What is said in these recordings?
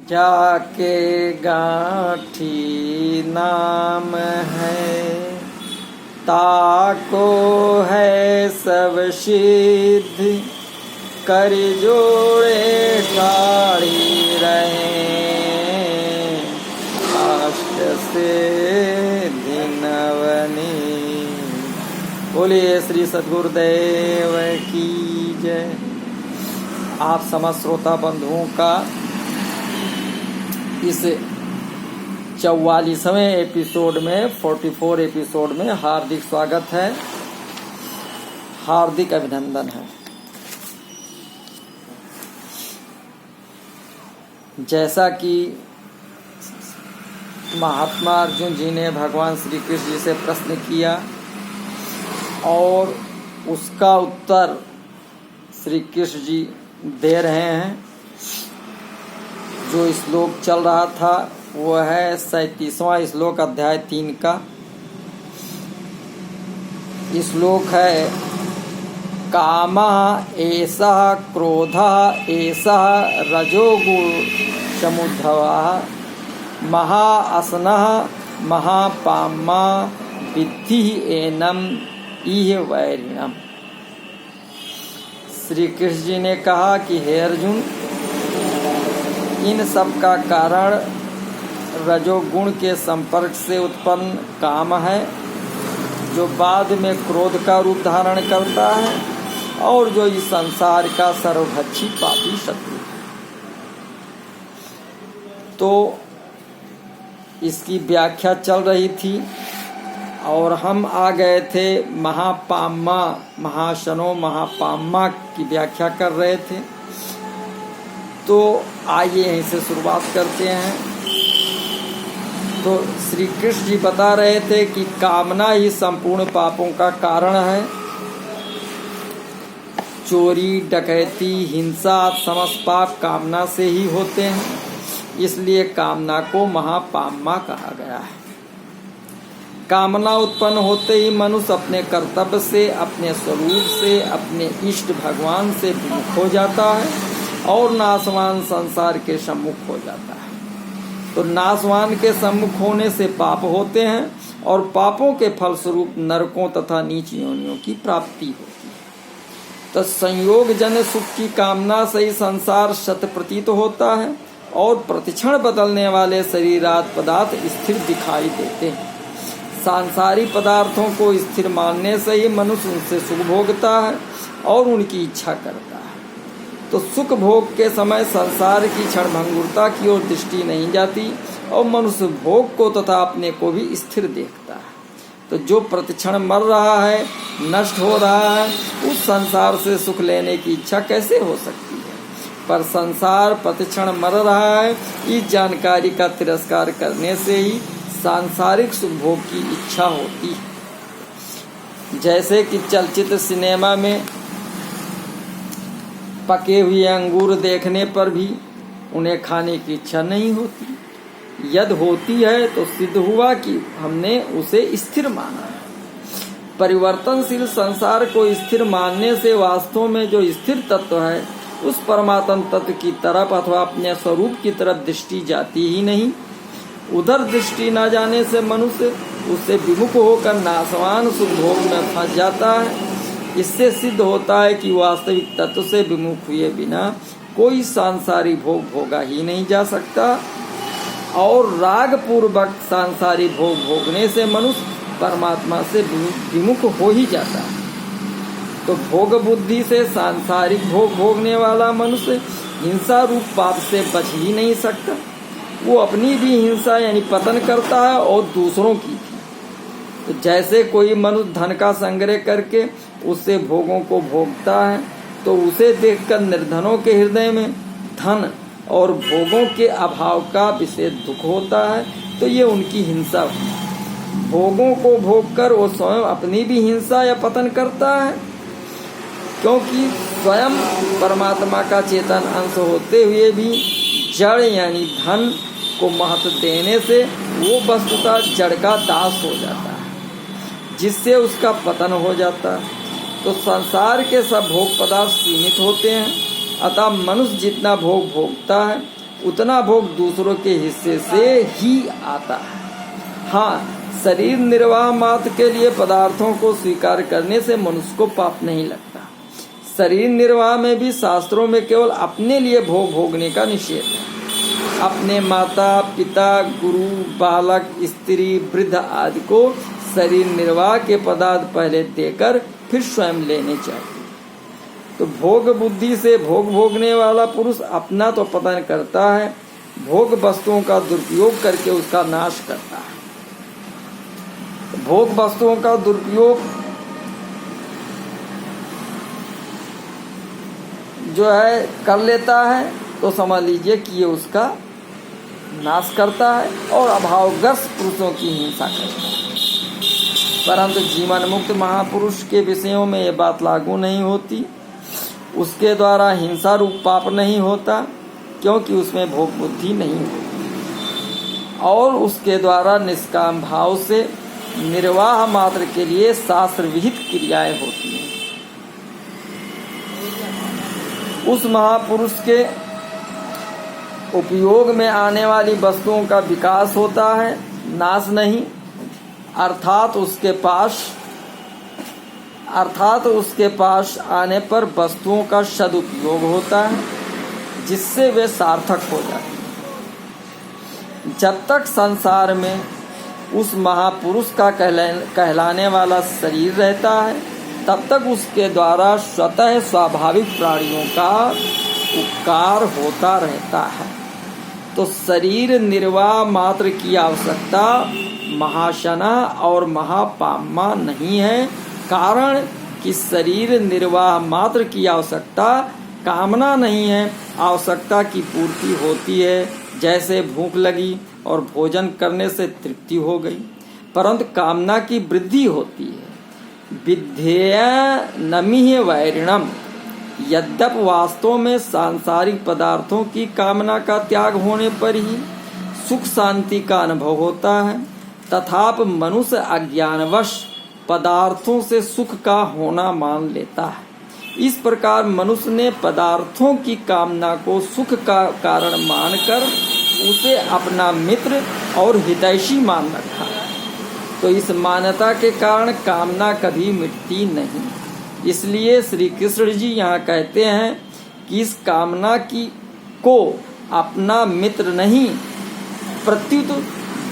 जाके गांठी नाम है, ताको है सब सिद्ध, कर जोड़े ठाड़ी रहे, अष्ट से दिनवनी। बोलिए श्री सद्गुरुदेव की जय। आप समस्त श्रोता बंधुओं का इस 44वें एपिसोड में 44 एपिसोड में हार्दिक स्वागत है, हार्दिक अभिनंदन है। जैसा कि महात्मा अर्जुन जी ने भगवान श्री कृष्ण जी से प्रश्न किया और उसका उत्तर श्री कृष्ण जी दे रहे हैं। जो श्लोक चल रहा था वो है 37वां श्लोक अध्याय 3 का। श्लोक है कामः एषः क्रोधः एषः रजोगुण समुद्भवः, महाअसनः महापामा विद्धि एनम इह वैरिणम। श्री कृष्ण जी ने कहा कि हे अर्जुन, इन सब का कारण रजोगुण के संपर्क से उत्पन्न काम है, जो बाद में क्रोध का रूप धारण करता है और जो इस संसार का सर्वभक्षी पापी शत्रु है। तो इसकी व्याख्या चल रही थी और हम आ गए थे महापामा, महाशनो महापामा की व्याख्या कर रहे थे। तो आइए यहीं से शुरुआत करते हैं। तो श्री कृष्ण जी बता रहे थे कि कामना ही संपूर्ण पापों का कारण है। चोरी, डकैती, हिंसा, समस्त पाप कामना से ही होते हैं, इसलिए कामना को महापामा कहा गया है। कामना उत्पन्न होते ही मनुष्य अपने कर्तव्य से, अपने स्वरूप से, अपने इष्ट भगवान से विमुख हो जाता है और नाशवान संसार के सम्मुख हो जाता है। तो नाशवान के सम्मुख होने से पाप होते हैं और पापों के फलस्वरूप नरकों तथा नीच योनियों की प्राप्ति होती है। तो संयोग जन सुख की कामना से ही संसार शत प्रतीत होता है और प्रतिक्षण बदलने वाले शरीरात पदार्थ स्थिर दिखाई देते हैं। सांसारिक पदार्थों को स्थिर मानने से ही मनुष्य उनसे सुख भोगता है और उनकी इच्छा करता है। तो सुख भोग के समय संसार की क्षणभंगुरता की ओर दृष्टि नहीं जाती और मनुष्य भोग को तथा अपने को भी स्थिर देखता है। तो जो प्रतिक्षण मर रहा है, नष्ट हो रहा है, उस संसार से सुख लेने की इच्छा कैसे हो सकती है? पर संसार प्रतिक्षण मर रहा है, इस जानकारी का तिरस्कार करने से ही सांसारिक सुख भोग की इच्छा होती है। जैसे कि चलचित्र सिनेमा में पके हुए अंगूर देखने पर भी उन्हें खाने की इच्छा नहीं होती। यदि होती है तो सिद्ध हुआ कि हमने उसे स्थिर माना है। परिवर्तनशील संसार को स्थिर मानने से वास्तव में जो स्थिर तत्व है उस परमात्म तत्व की तरफ अथवा अपने स्वरूप की तरफ दृष्टि जाती ही नहीं। उधर दृष्टि न जाने से मनुष्य उससे विमुख होकर नाशवान सुख भोग में फंस जाता है। इससे सिद्ध होता है कि वास्तविक तत्व से विमुख हुए बिना कोई सांसारिक भोग भोगा ही नहीं जा सकता और राग पूर्वक सांसारिक भोग भोगने से मनुष्य परमात्मा से विमुख हो ही जाता है। तो भोग बुद्धि से सांसारिक भोग भोगने वाला मनुष्य हिंसा रूप पाप से बच ही नहीं सकता। वो अपनी भी हिंसा यानी पतन करता है और दूसरों की भी। तो जैसे कोई मनुष्य धन का संग्रह करके उससे भोगों को भोगता है तो उसे देखकर निर्धनों के हृदय में धन और भोगों के अभाव का विशेष दुख होता है। तो ये उनकी हिंसा हुई। भोगों को भोगकर वो स्वयं अपनी भी हिंसा या पतन करता है, क्योंकि स्वयं परमात्मा का चेतन अंश होते हुए भी जड़ यानी धन को महत्व देने से वो वस्तुतः जड़ का दास हो जाता है, जिससे उसका पतन हो जाता है। तो संसार के सब भोग पदार्थ सीमित होते हैं, अतः मनुष्य जितना भोग भोगता है उतना भोग दूसरों के हिस्से से ही आता है। हाँ, शरीर निर्वाह मात्र के लिए पदार्थों को स्वीकार करने से मनुष्य को पाप नहीं लगता। शरीर निर्वाह में भी शास्त्रों में केवल अपने लिए भोग भोगने का निषेध है। अपने माता पिता, गुरु, बालक, स्त्री, वृद्ध आदि को शरीर निर्वाह के पदार्थ पहले देकर फिर स्वयं लेने चाहिए। तो भोग बुद्धि से भोग भोगने वाला पुरुष अपना तो पतन करता है, भोग वस्तुओं का दुरुपयोग करके उसका नाश करता है। भोग वस्तुओं का दुरुपयोग जो है कर लेता है तो समझ लीजिए कि ये उसका नाश करता है और अभावग्रस्त पुरुषों की हिंसा करता है। परंतु जीवन मुक्त महापुरुष के विषयों में ये बात लागू नहीं होती। उसके द्वारा हिंसा रूप पाप नहीं होता, क्योंकि उसमें भोग बुद्धि नहीं होती और उसके द्वारा निष्काम भाव से निर्वाह मात्र के लिए शास्त्र विहित क्रियाएं होती हैं। उस महापुरुष के उपयोग में आने वाली वस्तुओं का विकास होता है, नाश नहीं। अर्थात उसके पास आने पर वस्तुओं का सदुपयोग होता है, जिससे वे सार्थक हो जाते हैं। जब तक संसार में उस महापुरुष का कहलाने वाला शरीर रहता है, तब तक उसके द्वारा स्वतः स्वाभाविक प्राणियों का उपकार होता रहता है। तो शरीर निर्वाह मात्र की आवश्यकता महाशना और महापामा नहीं है। कारण कि शरीर निर्वाह मात्र की आवश्यकता कामना नहीं है, आवश्यकता की पूर्ति होती है। जैसे भूख लगी और भोजन करने से तृप्ति हो गई, परंतु कामना की वृद्धि होती है। विद्धेय नमिह वैरिणम। यद्यप वास्तव में सांसारिक पदार्थों की कामना का त्याग होने पर ही सुख शांति का अनुभव होता है, तथापि मनुष्य अज्ञानवश पदार्थों से सुख का होना मान लेता है। इस प्रकार मनुष्य ने पदार्थों की कामना को सुख का कारण मानकर उसे अपना मित्र और हितैषी मान रखा है। तो इस मान्यता के कारण कामना कभी मिटती नहीं। इसलिए श्री कृष्ण जी यहाँ कहते हैं कि इस कामना को अपना मित्र नहीं प्रत्युत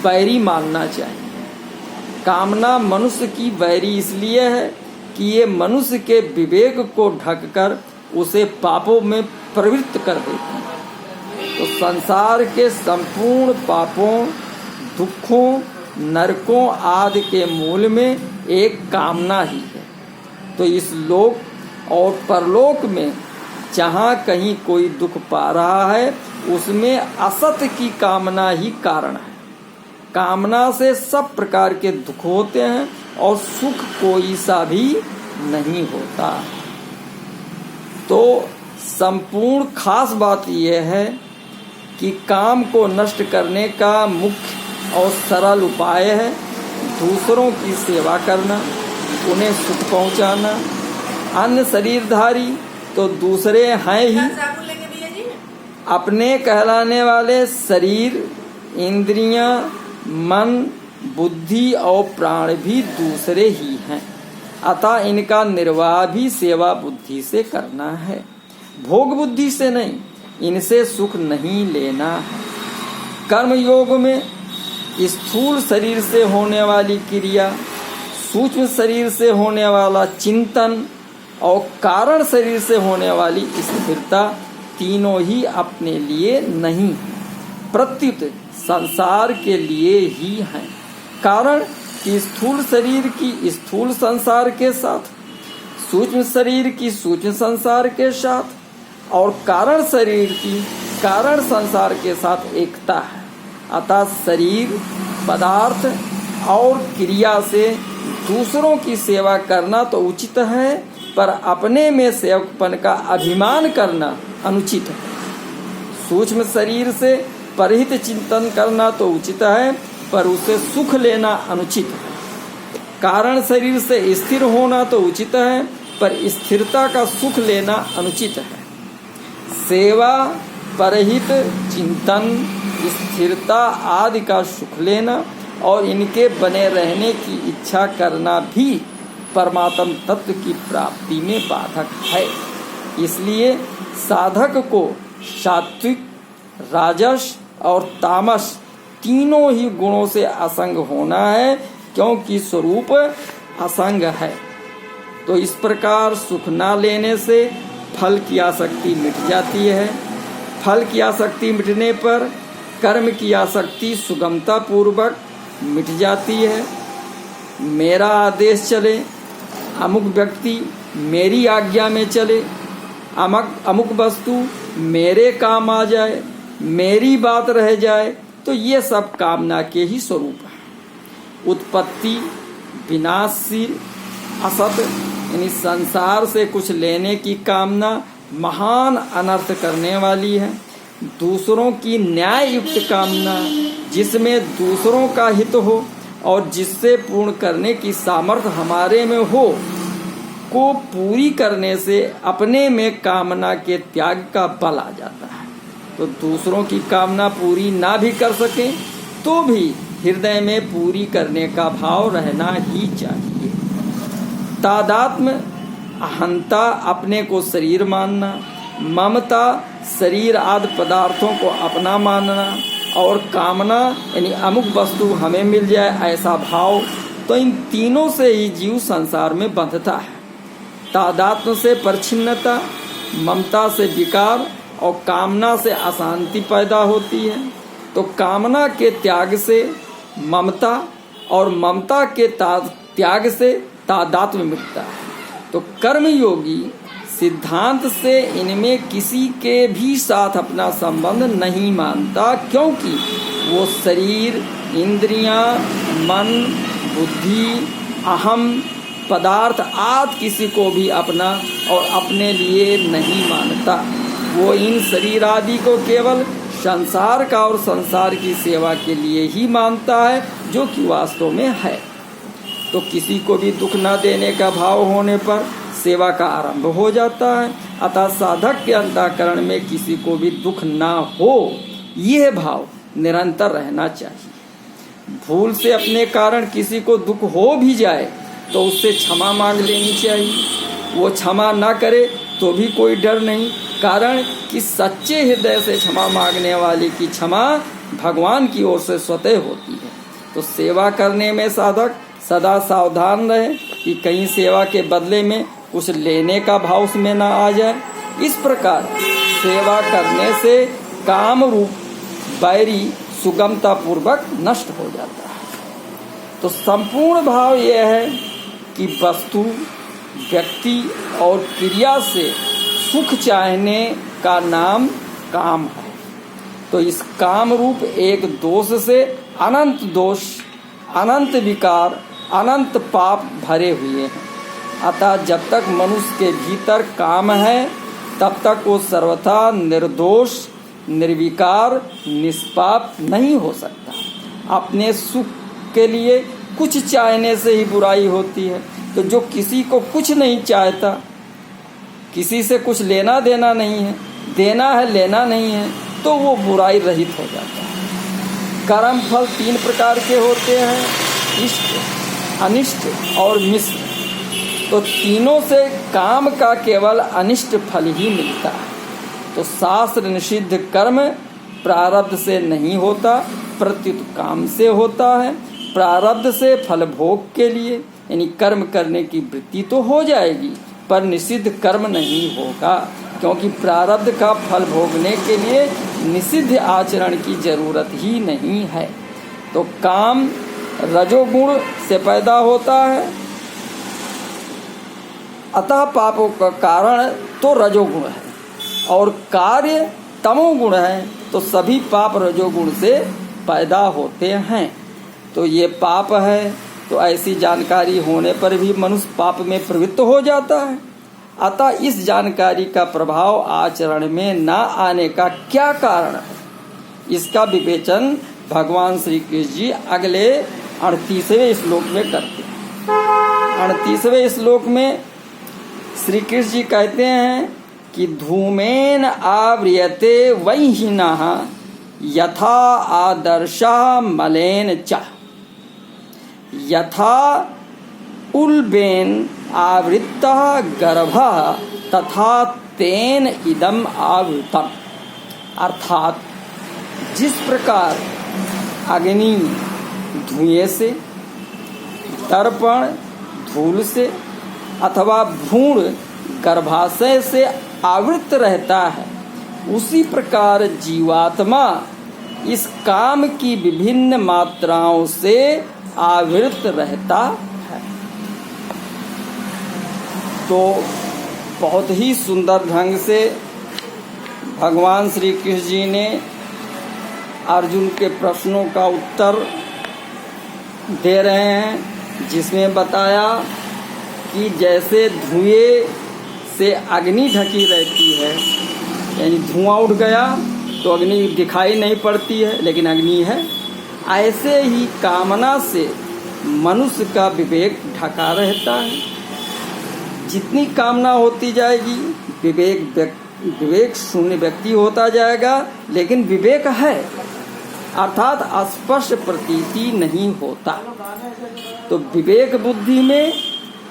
बैरी मानना चाहिए। कामना मनुष्य की बैरी इसलिए है कि ये मनुष्य के विवेक को ढककर उसे पापों में प्रवृत्त कर देती है। तो संसार के संपूर्ण पापों, दुखों, नरकों आदि के मूल में एक कामना ही है। तो इस लोक और परलोक में जहाँ कहीं कोई दुख पा रहा है, उसमें असत की कामना ही कारण है। कामना से सब प्रकार के दुख होते हैं और सुख कोई सा भी नहीं होता। तो संपूर्ण खास बात यह है कि काम को नष्ट करने का मुख्य और सरल उपाय है दूसरों की सेवा करना, उन्हें सुख पहुंचाना। अन्य शरीरधारी तो दूसरे हैं ही, अपने कहलाने वाले शरीर, इंद्रियां, मन, बुद्धि और प्राण भी दूसरे ही हैं। अतः इनका निर्वाह भी सेवा बुद्धि से करना है, भोग बुद्धि से नहीं। इनसे सुख नहीं लेना है। कर्म योग में स्थूल शरीर से होने वाली क्रिया, सूक्ष्म शरीर से होने वाला चिंतन और कारण शरीर से होने वाली स्थिरता तीनों ही अपने लिए नहीं, प्रत्युत संसार के लिए ही हैं। कारण कि स्थूल शरीर की स्थूल संसार के साथ, सूक्ष्म शरीर की सूक्ष्म संसार के साथ और कारण शरीर की कारण संसार के साथ एकता है। अतः शरीर, पदार्थ और क्रिया से दूसरों की सेवा करना तो उचित है, पर अपने में सेवकपन का अभिमान करना अनुचित है। सूक्ष्म शरीर से परहित चिंतन करना तो उचित है, पर उसे सुख लेना अनुचित है। कारण शरीर से स्थिर होना तो उचित है, पर स्थिरता का सुख लेना अनुचित है। सेवा परहित चिंतन, स्थिरता आदि का सुख लेना और इनके बने रहने की इच्छा करना भी परमात्म तत्व की प्राप्ति में बाधक है। इसलिए साधक को सात्विक, राजस और तामस तीनों ही गुणों से असंग होना है, क्योंकि स्वरूप असंग है। तो इस प्रकार सुख न लेने से फल की आसक्ति मिट जाती है। फल की आसक्ति मिटने पर कर्म की आसक्ति सुगमता पूर्वक मिट जाती है। मेरा आदेश चले, अमुक व्यक्ति मेरी आज्ञा में चले, अमुक वस्तु मेरे काम आ जाए, मेरी बात रह जाए, तो ये सब कामना के ही स्वरूप है। उत्पत्ति, विनाशशील, असत यानी संसार से कुछ लेने की कामना महान अनर्थ करने वाली है। दूसरों की न्याय युक्त कामना, जिसमें दूसरों का हित हो और जिससे पूर्ण करने की सामर्थ्य हमारे में हो, को पूरी करने से अपने में कामना के त्याग का बल आ जाता है। तो दूसरों की कामना पूरी ना भी कर सके तो भी हृदय में पूरी करने का भाव रहना ही चाहिए। तादात्म्य, अहंता अपने को शरीर मानना, ममता शरीर आदि पदार्थों को अपना मानना और कामना यानी अमुक वस्तु हमें मिल जाए ऐसा भाव, तो इन तीनों से ही जीव संसार में बंधता है। तादात्म्य से परिच्छिन्नता, ममता से विकार और कामना से अशांति पैदा होती है। तो कामना के त्याग से ममता और ममता के त्याग से तादात्म्य मिटता है। तो कर्मयोगी सिद्धांत से इनमें किसी के भी साथ अपना संबंध नहीं मानता, क्योंकि वो शरीर, इंद्रियां, मन, बुद्धि, अहम, पदार्थ आदि किसी को भी अपना और अपने लिए नहीं मानता। वो इन शरीर आदि को केवल संसार का और संसार की सेवा के लिए ही मानता है, जो कि वास्तव में है। तो किसी को भी दुख न देने का भाव होने पर सेवा का आरंभ हो जाता है। अतः साधक के अंतःकरण में किसी को भी दुख ना हो, यह भाव निरंतर रहना चाहिए। भूल से अपने कारण किसी को दुख हो भी जाए तो उससे क्षमा मांग लेनी चाहिए। वो क्षमा ना करे तो भी कोई डर नहीं, कारण कि सच्चे हृदय से क्षमा मांगने वाले की क्षमा भगवान की ओर से स्वतः होती है। तो सेवा करने में साधक सदा सावधान रहे कि कहीं सेवा के बदले में कुछ लेने का भाव उसमें ना आ जाए। इस प्रकार सेवा करने से काम रूप बैरी सुगमता पूर्वक नष्ट हो जाता है। तो संपूर्ण भाव यह है कि वस्तु, व्यक्ति और क्रिया से सुख चाहने का नाम काम है। तो इस काम रूप एक दोष से अनंत दोष, अनंत विकार, अनंत पाप भरे हुए हैं। अतः जब तक मनुष्य के भीतर काम है तब तक वो सर्वथा निर्दोष, निर्विकार, निष्पाप नहीं हो सकता। अपने सुख के लिए कुछ चाहने से ही बुराई होती है। तो जो किसी को कुछ नहीं चाहता, किसी से कुछ लेना देना नहीं है, देना है लेना नहीं है, तो वो बुराई रहित हो जाता है। कर्म फल 3 प्रकार के होते हैं, इष्ट, अनिष्ट और मिश्र। तो तीनों से काम का केवल अनिष्ट फल ही मिलता है। तो शास्त्र निषिद्ध कर्म प्रारब्ध से नहीं होता, प्रत्युत काम से होता है। प्रारब्ध से फल भोग के लिए यानी कर्म करने की वृत्ति तो हो जाएगी, पर निषिद्ध कर्म नहीं होगा, क्योंकि प्रारब्ध का फल भोगने के लिए निषिद्ध आचरण की जरूरत ही नहीं है। तो काम रजोगुण से पैदा होता है, अतः पापों का कारण तो रजोगुण है, और कार्य तमोगुण है, तो सभी पाप रजोगुण से पैदा होते हैं। तो ये पाप है, तो ऐसी जानकारी होने पर भी मनुष्य पाप में प्रवृत्त हो जाता है। अतः इस जानकारी का प्रभाव आचरण में न आने का क्या कारण है, इसका विवेचन भगवान श्री कृष्ण जी अगले 38वें श्लोक में करते हैं। 38वें श्लोक में श्री कृष्ण जी कहते हैं कि धूमेन आव्रियते वैहिनः यथा आदर्शः मलेन च, यथा उल्बेन आवृतः गर्भः तथा तेन इदम आवृतम। अर्थात जिस प्रकार अग्नि धुएं से, दर्पण धूल से अथवा भ्रूण गर्भाशय से आवृत रहता है, उसी प्रकार जीवात्मा इस काम की विभिन्न मात्राओं से आवृत रहता है। तो बहुत ही सुंदर ढंग से भगवान श्री कृष्ण जी ने अर्जुन के प्रश्नों का उत्तर दे रहे हैं, जिसमें बताया कि जैसे धुएं से अग्नि ढकी रहती है, यानी धुआं उठ गया तो अग्नि दिखाई नहीं पड़ती है लेकिन अग्नि है, ऐसे ही कामना से मनुष्य का विवेक ढका रहता है। जितनी कामना होती जाएगी विवेक शून्य व्यक्ति होता जाएगा, लेकिन विवेक है अर्थात स्पष्ट प्रतीति नहीं होता। तो विवेक बुद्धि में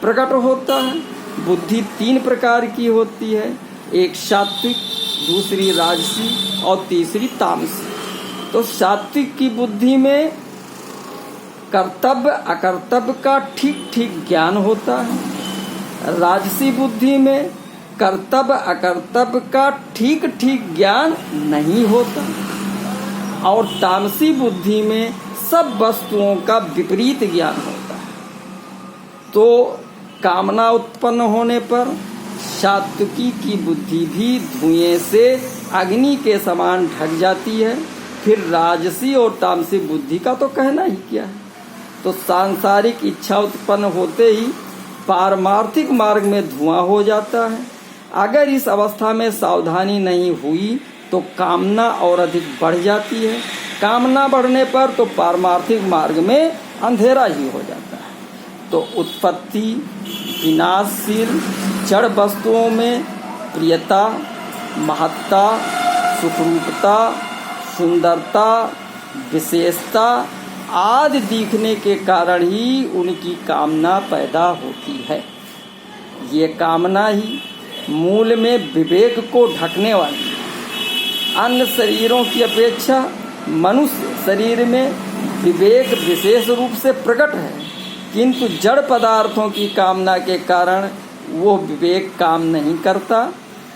प्रकट होता है। बुद्धि 3 प्रकार की होती है, एक सात्विक, दूसरी राजसी और तीसरी तामसी। तो सात्विक की बुद्धि में कर्तव्य अकर्तव्य का ठीक ठीक ज्ञान होता है। राजसी बुद्धि में कर्तव्य अकर्तव्य का ठीक ठीक ज्ञान नहीं होता, और तामसी बुद्धि में सब वस्तुओं का विपरीत ज्ञान होता है। तो कामना उत्पन्न होने पर सात्विकी की बुद्धि भी धुएं से अग्नि के समान ढक जाती है। फिर राजसी और तामसी बुद्धि का तो कहना ही क्या है। तो सांसारिक इच्छा उत्पन्न होते ही पारमार्थिक मार्ग में धुआं हो जाता है। अगर इस अवस्था में सावधानी नहीं हुई तो कामना और अधिक बढ़ जाती है। कामना बढ़ने पर तो पारमार्थिक मार्ग में अंधेरा ही हो जाता है। तो उत्पत्ति, विनाशशील जड़ वस्तुओं में प्रियता, महत्ता, सुखरूपता, सुंदरता, विशेषता आदि दिखने के कारण ही उनकी कामना पैदा होती है। ये कामना ही मूल में विवेक को ढकने वाली है। अन्य शरीरों की अपेक्षा मनुष्य शरीर में विवेक विशेष रूप से प्रकट है, किंतु जड़ पदार्थों की कामना के कारण वो विवेक काम नहीं करता।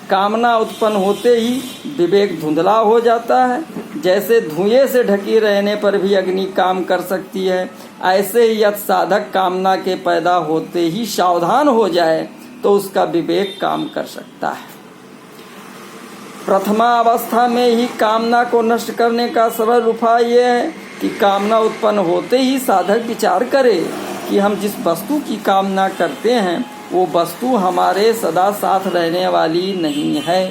कामना उत्पन्न होते ही विवेक धुंधला हो जाता है। जैसे धुएं से ढकी रहने पर भी अग्नि काम कर सकती है, ऐसे ही यदि साधक कामना के पैदा होते ही सावधान हो जाए तो उसका विवेक काम कर सकता है। प्रथमा अवस्था में ही कामना को नष्ट करने का सरल उपाय यह है कि कामना उत्पन्न होते ही साधक विचार करे कि हम जिस वस्तु की कामना करते हैं वो वस्तु हमारे सदा साथ रहने वाली नहीं है।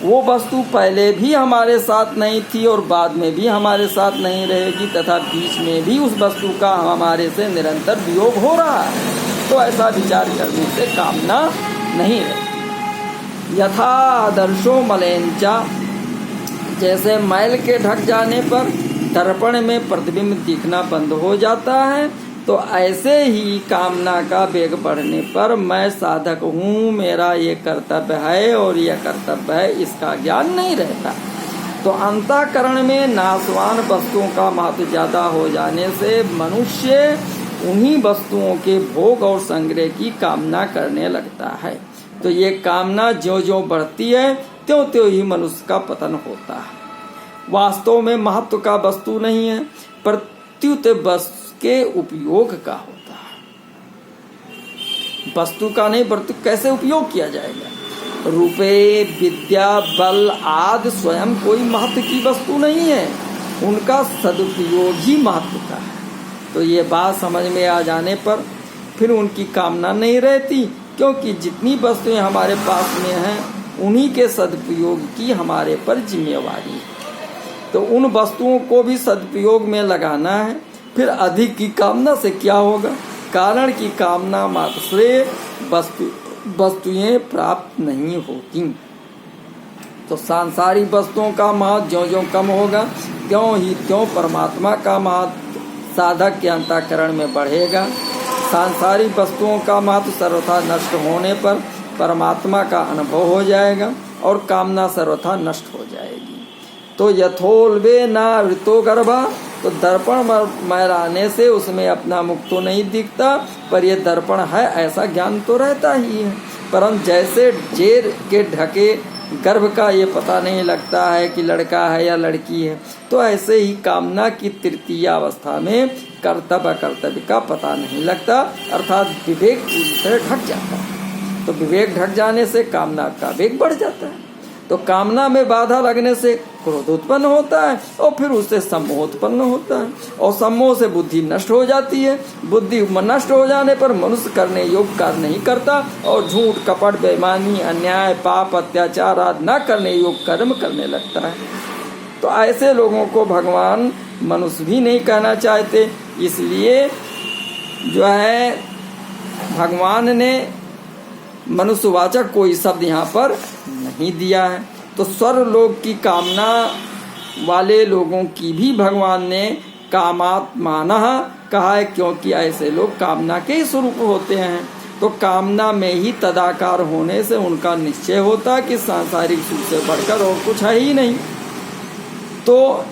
वो वस्तु पहले भी हमारे साथ नहीं थी और बाद में भी हमारे साथ नहीं रहेगी, तथा बीच में भी उस वस्तु का हमारे से निरंतर वियोग हो रहा है। तो ऐसा विचार करने से कामना नहीं रहती। यथा आदर्शो मलेंचा, जैसे मैल के ढक जाने पर दर्पण में प्रतिबिंब दिखना बंद हो जाता है, तो ऐसे ही कामना का वेग बढ़ने पर मैं साधक हूँ, मेरा ये कर्तव्य है और यह कर्तव्य है, इसका ज्ञान नहीं रहता। तो अंतःकरण में नाशवान वस्तुओं का महत्व ज्यादा हो जाने से मनुष्य उन्हीं वस्तुओं के भोग और संग्रह की कामना करने लगता है। तो ये कामना ज्यों ज्यों बढ़ती है त्यों त्यों ही मनुष्य का पतन होता है। वास्तव में महत्व का वस्तु नहीं है, प्रत्युत वस्तु के उपयोग का होता है। वस्तु का नहीं, वस्तु कैसे उपयोग किया जाएगा। रुपए, विद्या, बल आदि स्वयं कोई महत्व की वस्तु नहीं है, उनका सदुपयोग ही महत्व का है। तो ये बात समझ में आ जाने पर फिर उनकी कामना नहीं रहती, क्योंकि जितनी वस्तुएं हमारे पास में हैं उन्हीं के सदुपयोग की हमारे पर जिम्मेवारी है। तो उन वस्तुओं को भी सदुपयोग में लगाना है। फिर अधिक की कामना से क्या होगा। कारण की कामना मात्र से वस्तु वस्तुएं प्राप्त नहीं होती। तो सांसारिक वस्तुओं का महत्व ज्यों ज्यों कम होगा त्यों ही त्यों परमात्मा का महत्व साधक के अंतःकरण में बढ़ेगा। सांसारिक वस्तुओं का महत्व सर्वथा नष्ट होने पर परमात्मा का अनुभव हो जाएगा और कामना सर्वथा नष्ट हो जाएगी। तो यथोल्बे नावृतो गर्भा, तो दर्पण मैलाने से उसमें अपना मुख तो नहीं दिखता, पर यह दर्पण है ऐसा ज्ञान तो रहता ही है। परंतु जैसे जेर के ढके गर्भ का ये पता नहीं लगता है कि लड़का है या लड़की है, तो ऐसे ही कामना की तृतीय अवस्था में कर्तव्य अकर्तव्य का पता नहीं लगता, अर्थात विवेक पूरी तरह ढक जाता है। तो विवेक ढक जाने से कामना का वेग बढ़ जाता है। तो कामना में बाधा लगने से क्रोध उत्पन्न होता है और फिर उससे सम्मोह उत्पन्न होता है और सम्मोह से बुद्धि नष्ट हो जाती है। बुद्धि नष्ट हो जाने पर मनुष्य करने योग्य कार्य नहीं करता और झूठ कपट बेईमानी अन्याय पाप अत्याचार आदि न करने योग्य कर्म करने लगता है। तो ऐसे लोगों को भगवान मनुष्य भी नहीं कहना चाहते, इसलिए जो है भगवान ने मनुष्यवाचक कोई शब्द यहाँ पर नहीं दिया है। तो स्वर्ग लोक की कामना वाले लोगों की भी भगवान ने कामात्मानः कहा है, क्योंकि ऐसे लोग कामना के ही स्वरूप होते हैं। तो कामना में ही तदाकार होने से उनका निश्चय होता कि सांसारिक सुख से बढ़कर और कुछ है ही नहीं। तो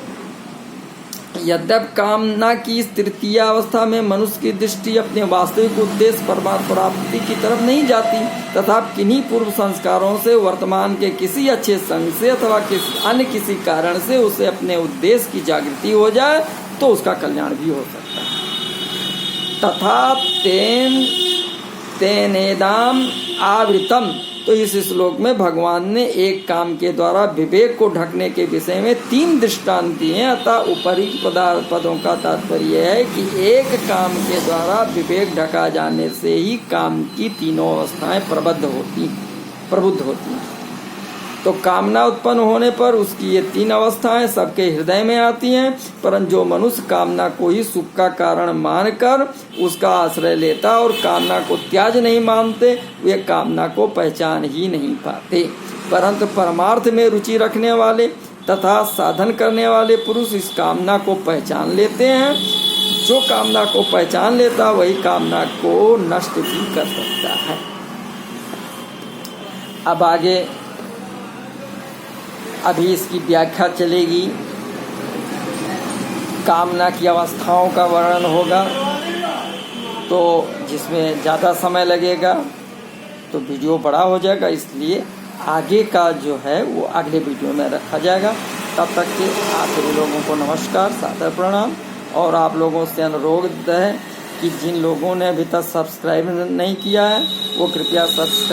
यद्यपि कामना की इस तृतीय अवस्था में मनुष्य की दृष्टि अपने वास्तविक उद्देश्य परमात्मा प्राप्ति की तरफ नहीं जाती, तथा किन्हीं पूर्व संस्कारों से वर्तमान के किसी अच्छे संग से अथवा किसी कारण से उसे अपने उद्देश्य की जागृति हो जाए तो उसका कल्याण भी हो सकता है। तथा तेनेदाम आवृतम, तो इस श्लोक में भगवान ने एक काम के द्वारा विवेक को ढकने के विषय में 3 दृष्टांत दिए हैं। अतः ऊपरी पदों का तात्पर्य है कि एक काम के द्वारा विवेक ढका जाने से ही काम की तीनों अवस्थाएं प्रबुद्ध होती हैं। तो कामना उत्पन्न होने पर उसकी ये 3 अवस्थाएं सबके हृदय में आती हैं, परंतु जो मनुष्य कामना को ही सुख का कारण मानकर उसका आश्रय लेता और कामना को त्याज नहीं मानते, वे कामना को पहचान ही नहीं पाते। परंतु परमार्थ में रुचि रखने वाले तथा साधन करने वाले पुरुष इस कामना को पहचान लेते हैं। जो कामना को पहचान लेता वही कामना को नष्ट भी कर सकता है। अब आगे अभी इसकी व्याख्या चलेगी, कामना की अवस्थाओं का वर्णन होगा, तो जिसमें ज़्यादा समय लगेगा तो वीडियो बड़ा हो जाएगा, इसलिए आगे का जो है वो अगले वीडियो में रखा जाएगा। तब तक के आप सभी लोगों को नमस्कार, सादर प्रणाम। और आप लोगों से अनुरोध है कि जिन लोगों ने अभी तक सब्सक्राइब नहीं किया है वो कृपया सब्सक्राइब